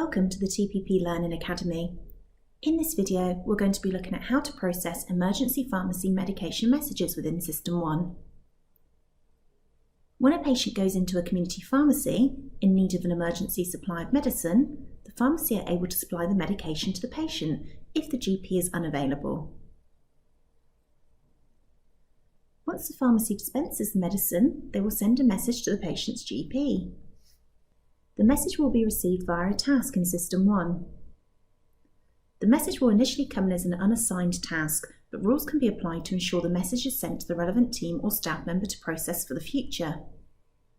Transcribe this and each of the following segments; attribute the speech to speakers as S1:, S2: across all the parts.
S1: Welcome to the TPP Learning Academy. In this video, we're going to be looking at how to process emergency pharmacy medication messages within SystmOne. When a patient goes into a community pharmacy in need of an emergency supply of medicine, the pharmacy are able to supply the medication to the patient if the GP is unavailable. Once the pharmacy dispenses the medicine, they will send a message to the patient's GP. The message will be received via a task in SystmOne. The message will initially come in as an unassigned task, but rules can be applied to ensure the message is sent to the relevant team or staff member to process for the future.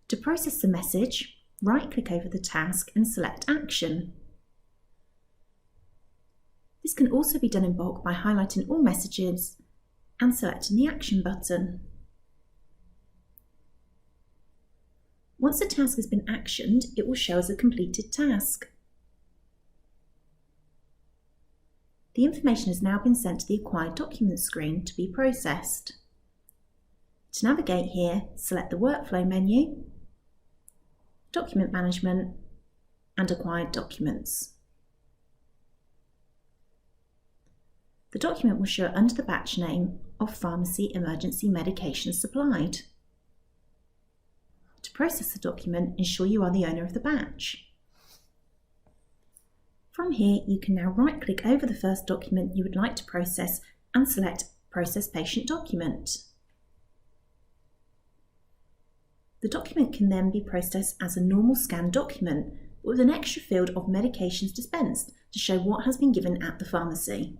S1: To process the message, right-click over the task and select Action. This can also be done in bulk by highlighting all messages and selecting the Action button. Once the task has been actioned, it will show as a completed task. The information has now been sent to the Acquired Documents screen to be processed. To navigate here, select the Workflow menu, Document Management, and Acquired Documents. The document will show under the batch name of Pharmacy Emergency Medication Supplied. To process the document, ensure you are the owner of the batch. From here, you can now right-click over the first document you would like to process and select Process Patient Document. The document can then be processed as a normal scanned document, but with an extra field of medications dispensed to show what has been given at the pharmacy.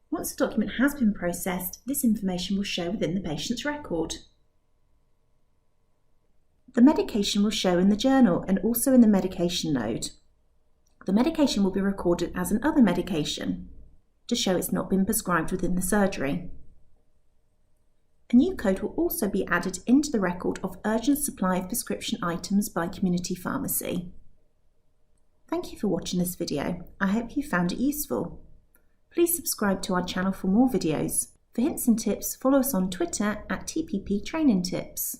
S1: Once the document has been processed, this information will show within the patient's record. The medication will show in the journal and also in the medication node. The medication will be recorded as an other medication to show it's not been prescribed within the surgery. A new code will also be added into the record of urgent supply of prescription items by Community Pharmacy. Thank you for watching this video. I hope you found it useful. Please subscribe to our channel for more videos. For hints and tips, follow us on Twitter at TPP Training Tips.